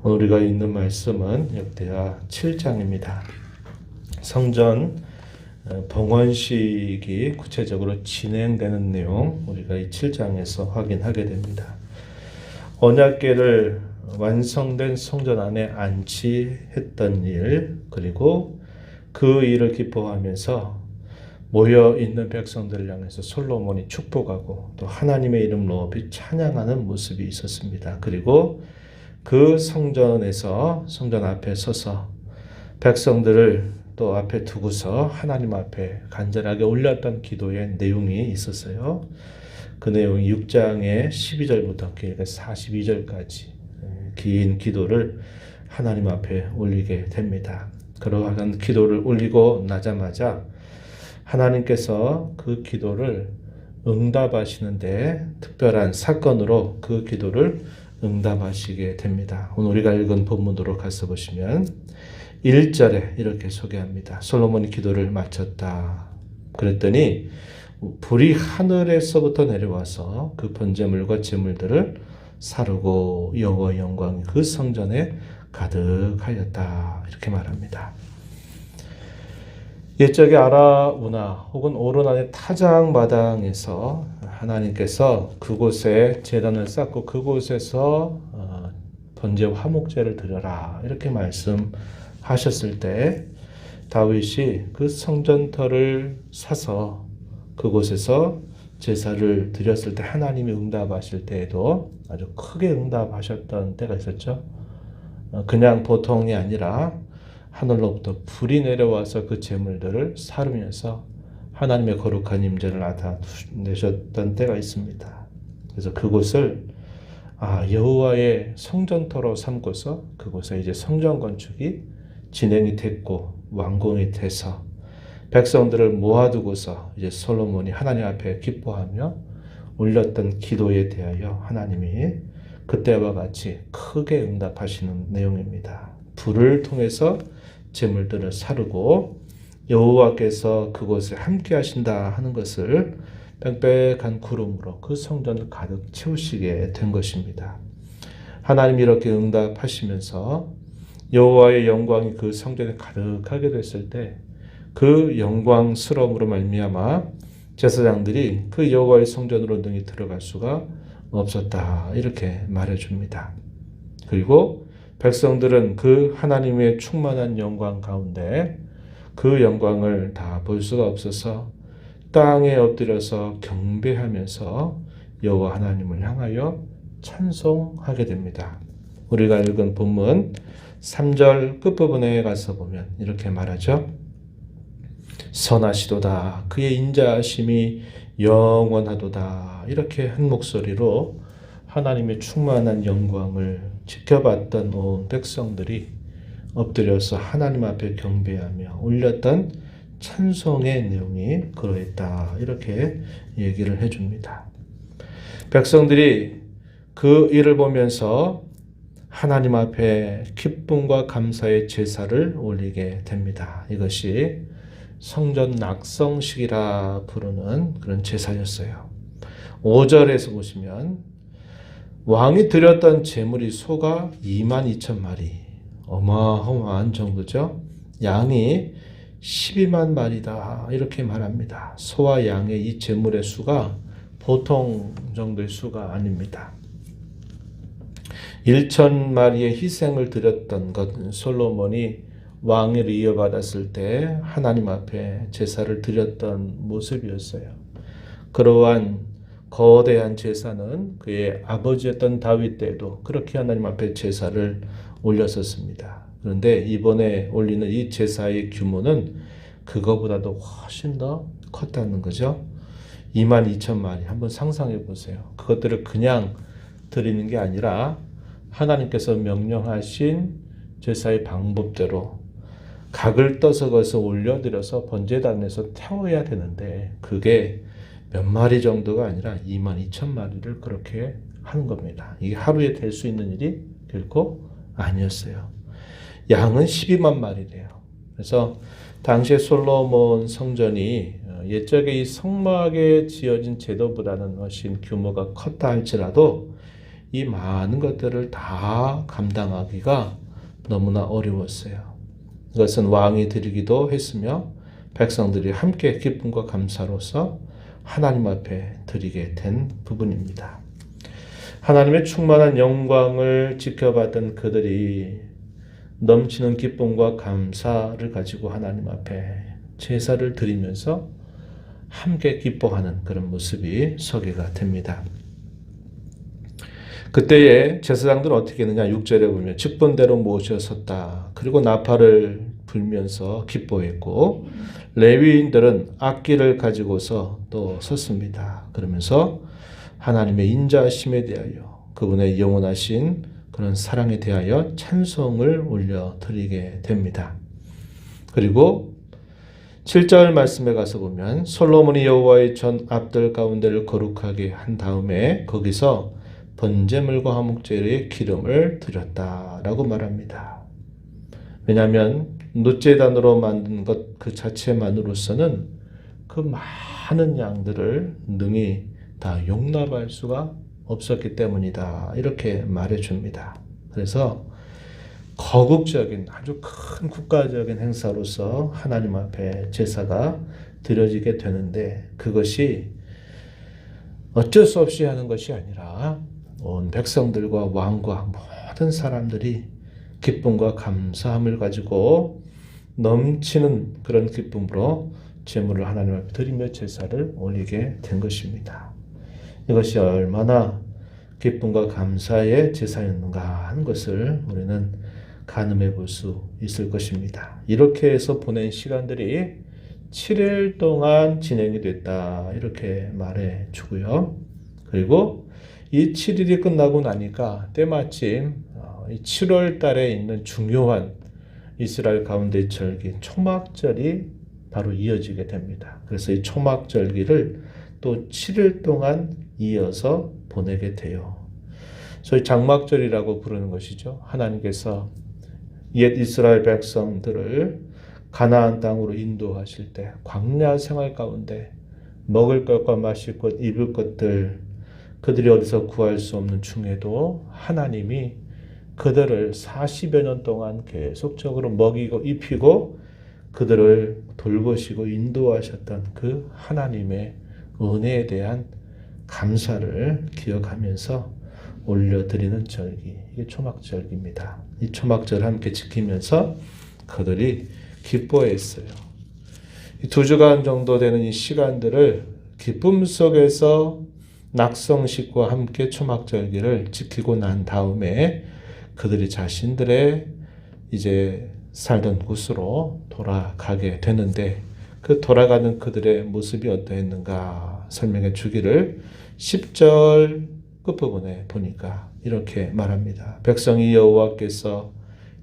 오늘 우리가 읽는 말씀은 역대하 7장입니다. 성전 봉헌식이 구체적으로 진행되는 내용 우리가 이 7장에서 확인하게 됩니다. 언약궤를 완성된 성전 안에 안치했던 일, 그리고 그 일을 기뻐하면서 모여 있는 백성들을 향해서 솔로몬이 축복하고 또 하나님의 이름 높이 찬양하는 모습이 있었습니다. 그리고 그 성전에서 성전 앞에 서서 백성들을 또 앞에 두고서 하나님 앞에 간절하게 올렸던 기도의 내용이 있었어요. 그 내용이 6장의 12절부터 길게 42절까지 긴 기도를 하나님 앞에 올리게 됩니다. 그러한 기도를 올리고 나자마자 하나님께서 그 기도를 응답하시는데 특별한 사건으로 그 기도를 응답하시게 됩니다. 오늘 우리가 읽은 본문으로 가서 보시면 1절에 이렇게 소개합니다. 솔로몬이 기도를 마쳤다. 그랬더니 불이 하늘에서부터 내려와서 그 번제물과 제물들을 사르고 여호와의 영광이 그 성전에 가득하였다. 이렇게 말합니다. 옛적의 아라우나 혹은 오르난의 타작마당에서 하나님께서 그곳에 제단을 쌓고 그곳에서 번제와 화목제를 드려라 이렇게 말씀하셨을 때 다윗이 그 성전터를 사서 그곳에서 제사를 드렸을 때 하나님이 응답하실 때에도 아주 크게 응답하셨던 때가 있었죠. 그냥 보통이 아니라 하늘로부터 불이 내려와서 그 제물들을 사르면서 하나님의 거룩한 임재를 나타내셨던 때가 있습니다. 그래서 그곳을 여호와의 성전터로 삼고서 그곳에 이제 성전 건축이 진행이 됐고 완공이 돼서 백성들을 모아두고서 이제 솔로몬이 하나님 앞에 기뻐하며 올렸던 기도에 대하여 하나님이 그때와 같이 크게 응답하시는 내용입니다. 불을 통해서 제물들을 사르고 여호와께서 그곳에 함께 하신다 하는 것을 빽빽한 구름으로 그 성전을 가득 채우시게 된 것입니다. 하나님이 이렇게 응답하시면서 여호와의 영광이 그 성전에 가득하게 됐을 때 그 영광스러움으로 말미암아 제사장들이 그 여호와의 성전으로 능히 들어갈 수가 없었다 이렇게 말해줍니다. 그리고 백성들은 그 하나님의 충만한 영광 가운데 그 영광을 다 볼 수가 없어서 땅에 엎드려서 경배하면서 여호와 하나님을 향하여 찬송하게 됩니다. 우리가 읽은 본문 3절 끝부분에 가서 보면 이렇게 말하죠. 선하시도다 그의 인자하심이 영원하도다 이렇게 한 목소리로 하나님의 충만한 영광을 지켜봤던 온 백성들이 엎드려서 하나님 앞에 경배하며 올렸던 찬송의 내용이 그러했다 이렇게 얘기를 해줍니다. 백성들이 그 일을 보면서 하나님 앞에 기쁨과 감사의 제사를 올리게 됩니다. 이것이 성전 낙성식이라 부르는 그런 제사였어요. 5절에서 보시면 왕이 드렸던 제물이 소가 22,000마리 어마어마한 정도죠. 양이 12만 마리다 이렇게 말합니다. 소와 양의 이 제물의 수가 보통 정도의 수가 아닙니다. 1,000마리의 희생을 드렸던 것 솔로몬이 왕위를 이어받았을 때 하나님 앞에 제사를 드렸던 모습이었어요. 그러한 거대한 제사는 그의 아버지였던 다윗 때도 그렇게 하나님 앞에 제사를 올렸었습니다. 그런데 이번에 올리는 이 제사의 규모는 그거보다도 훨씬 더 컸다는 거죠. 22,000마리 한번 상상해 보세요. 그것들을 그냥 드리는 게 아니라 하나님께서 명령하신 제사의 방법대로 각을 떠서 거기서 올려드려서 번제단에서 태워야 되는데 그게 몇 마리 정도가 아니라 22,000마리를 그렇게 하는 겁니다. 이게 하루에 될 수 있는 일이 결코 아니었어요. 양은 12만 마리래요. 그래서 당시에 솔로몬 성전이 옛적의 이 성막에 지어진 제도보다는 훨씬 규모가 컸다 할지라도 이 많은 것들을 다 감당하기가 너무나 어려웠어요. 이것은 왕이 드리기도 했으며 백성들이 함께 기쁨과 감사로서 하나님 앞에 드리게 된 부분입니다. 하나님의 충만한 영광을 지켜봤던 그들이 넘치는 기쁨과 감사를 가지고 하나님 앞에 제사를 드리면서 함께 기뻐하는 그런 모습이 소개가 됩니다. 그때에 제사장들은 어떻게 했느냐? 6절에 보면 직분대로 모셔 섰다. 그리고 나팔을 불면서 기뻐했고 레위인들은 악기를 가지고서 또 섰습니다. 그러면서 하나님의 인자하심에 대하여 그분의 영원하신 그런 사랑에 대하여 찬송을 올려드리게 됩니다. 그리고 7절 말씀에 가서 보면 솔로몬이 여호와의 전 앞들 가운데를 거룩하게 한 다음에 거기서 번제물과 화목제의 기름을 드렸다라고 말합니다. 왜냐하면 놋제단으로 만든 것 그 자체만으로서는 그 많은 양들을 능히 다 용납할 수가 없었기 때문이다. 이렇게 말해줍니다. 그래서 거국적인 아주 큰 국가적인 행사로서 하나님 앞에 제사가 드려지게 되는데 그것이 어쩔 수 없이 하는 것이 아니라 온 백성들과 왕과 모든 사람들이 기쁨과 감사함을 가지고 넘치는 그런 기쁨으로 제물을 하나님 앞에 드리며 제사를 올리게 된 것입니다. 이것이 얼마나 기쁨과 감사의 제사였는가 하는 것을 우리는 가늠해 볼 수 있을 것입니다. 이렇게 해서 보낸 시간들이 7일 동안 진행이 됐다 이렇게 말해 주고요. 그리고 이 7일이 끝나고 나니까 때마침 7월 달에 있는 중요한 이스라엘 가운데 절기 초막절이 바로 이어지게 됩니다. 그래서 이 초막절기를 또 7일 동안 이어서 보내게 돼요. 소위 장막절이라고 부르는 것이죠. 하나님께서 옛 이스라엘 백성들을 가나안 땅으로 인도하실 때 광야 생활 가운데 먹을 것과 마실 것, 입을 것들 그들이 어디서 구할 수 없는 중에도 하나님이 그들을 40여 년 동안 계속적으로 먹이고 입히고 그들을 돌보시고 인도하셨던 그 하나님의 은혜에 대한 감사를 기억하면서 올려드리는 절기, 이게 초막절기입니다. 이 초막절을 함께 지키면서 그들이 기뻐했어요. 이 2주간 정도 되는 이 시간들을 기쁨 속에서 낙성식과 함께 초막절기를 지키고 난 다음에 그들이 자신들의 이제 살던 곳으로 돌아가게 되는데 그 돌아가는 그들의 모습이 어떠했는가 설명해 주기를 10절 끝부분에 보니까 이렇게 말합니다. 백성이 여호와께서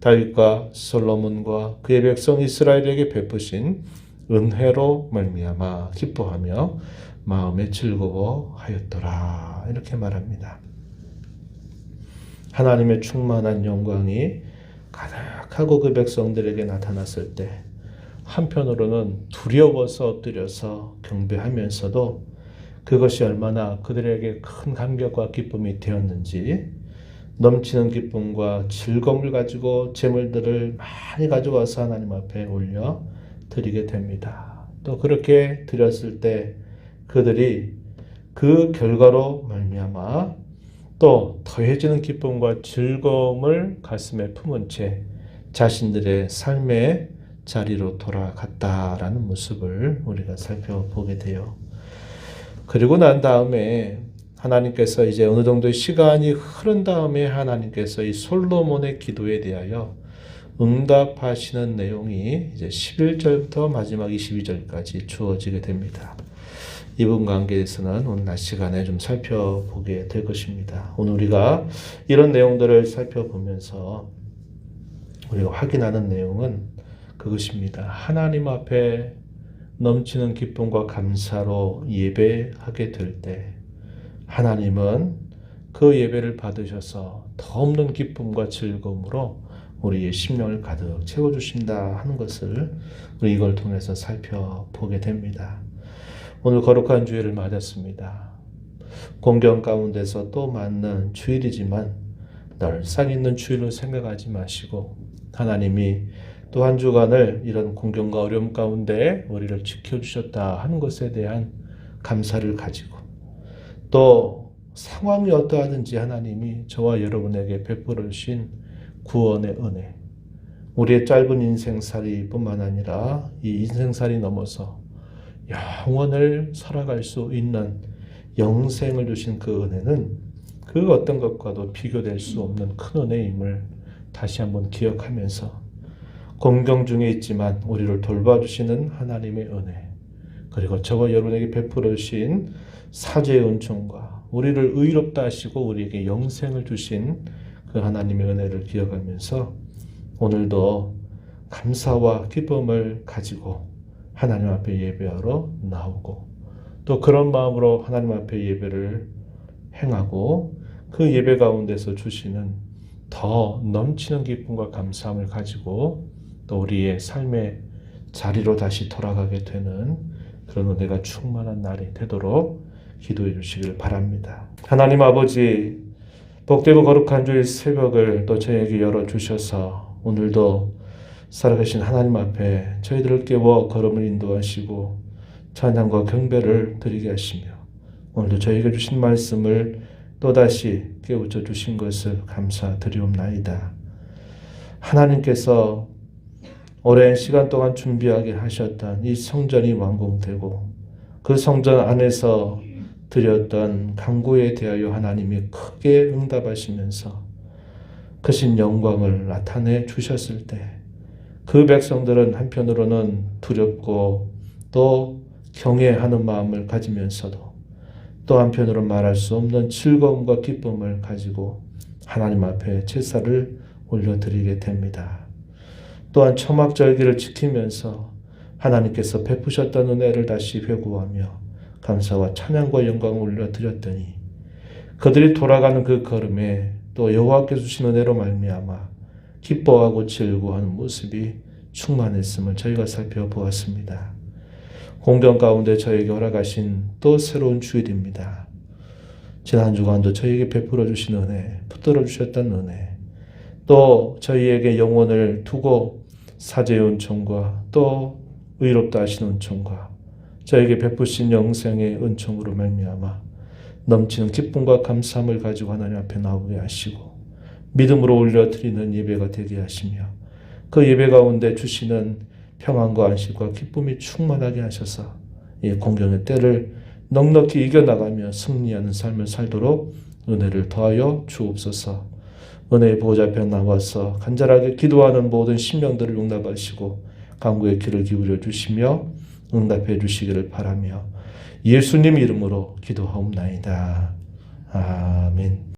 다윗과 솔로몬과 그의 백성 이스라엘에게 베푸신 은혜로 말미암아 기뻐하며 마음에 즐거워하였더라 이렇게 말합니다. 하나님의 충만한 영광이 가득하고 그 백성들에게 나타났을 때 한편으로는 두려워서 엎드려서 경배하면서도 그것이 얼마나 그들에게 큰 감격과 기쁨이 되었는지 넘치는 기쁨과 즐거움을 가지고 제물들을 많이 가져와서 하나님 앞에 올려 드리게 됩니다. 또 그렇게 드렸을 때 그들이 그 결과로 말미암아 또 더해지는 기쁨과 즐거움을 가슴에 품은 채 자신들의 삶의 자리로 돌아갔다라는 모습을 우리가 살펴보게 돼요. 그리고 난 다음에 하나님께서 이제 어느 정도의 시간이 흐른 다음에 하나님께서 이 솔로몬의 기도에 대하여 응답하시는 내용이 이제 11절부터 마지막 22절까지 주어지게 됩니다. 이 부분 관계에서는 오늘 낮 시간에 좀 살펴보게 될 것입니다. 오늘 우리가 이런 내용들을 살펴보면서 우리가 확인하는 내용은 그것입니다. 하나님 앞에 넘치는 기쁨과 감사로 예배하게 될 때 하나님은 그 예배를 받으셔서 더 없는 기쁨과 즐거움으로 우리의 심령을 가득 채워주신다 하는 것을 우리 이걸 통해서 살펴보게 됩니다. 오늘 거룩한 주일을 맞았습니다. 공경 가운데서 또 맞는 주일이지만 늘상 있는 주일로 생각하지 마시고 하나님이 또 한 주간을 이런 공경과 어려움 가운데 우리를 지켜주셨다 하는 것에 대한 감사를 가지고 또 상황이 어떠하든지 하나님이 저와 여러분에게 베풀어 주신 구원의 은혜, 우리의 짧은 인생살이뿐만 아니라 이 인생살이 넘어서 영원을 살아갈 수 있는 영생을 주신 그 은혜는 그 어떤 것과도 비교될 수 없는 큰 은혜임을 다시 한번 기억하면서 공경 중에 있지만 우리를 돌봐주시는 하나님의 은혜, 그리고 저와 여러분에게 베풀어 주신 사죄의 은총과 우리를 의롭다 하시고 우리에게 영생을 주신 그 하나님의 은혜를 기억하면서 오늘도 감사와 기쁨을 가지고 하나님 앞에 예배하러 나오고 또 그런 마음으로 하나님 앞에 예배를 행하고 그 예배 가운데서 주시는 더 넘치는 기쁨과 감사함을 가지고 또 우리의 삶의 자리로 다시 돌아가게 되는 그런 은혜가 충만한 날이 되도록 기도해 주시길 바랍니다. 하나님 아버지, 복되고 거룩한 주일 새벽을 또 저에게 열어주셔서 오늘도 살아계신 하나님 앞에 저희들을 깨워 걸음을 인도하시고 찬양과 경배를 드리게 하시며 오늘도 저에게 주신 말씀을 또다시 깨우쳐 주신 것을 감사드리옵나이다. 하나님께서 오랜 시간 동안 준비하게 하셨던 이 성전이 완공되고 그 성전 안에서 드렸던 간구에 대하여 하나님이 크게 응답하시면서 크신 영광을 나타내 주셨을 때 그 백성들은 한편으로는 두렵고 또 경외하는 마음을 가지면서도 또 한편으로 말할 수 없는 즐거움과 기쁨을 가지고 하나님 앞에 제사를 올려드리게 됩니다. 또한 초막절기를 지키면서 하나님께서 베푸셨던 은혜를 다시 회고하며 감사와 찬양과 영광을 올려드렸더니 그들이 돌아가는 그 걸음에 또 여호와께서 주신 은혜로 말미암아 기뻐하고 즐거워하는 모습이 충만했음을 저희가 살펴보았습니다. 공경 가운데 저에게 허락하신 또 새로운 주일입니다. 지난 주간도 저희에게 베풀어 주신 은혜, 붙들어 주셨던 은혜, 또 저희에게 영혼을 두고 사죄의 은총과 또 의롭다 하신 은총과 저에게 베푸신 영생의 은총으로 말미암아 넘치는 기쁨과 감사함을 가지고 하나님 앞에 나오게 하시고 믿음으로 올려드리는 예배가 되게 하시며 그 예배 가운데 주시는 평안과 안식과 기쁨이 충만하게 하셔서 이 공경의 때를 넉넉히 이겨나가며 승리하는 삶을 살도록 은혜를 더하여 주옵소서. 은혜의 보좌 앞에 나와서 간절하게 기도하는 모든 심령들을 용납하시고 간구의 귀를 기울여 주시며 응답해 주시기를 바라며 예수님 이름으로 기도하옵나이다. 아멘.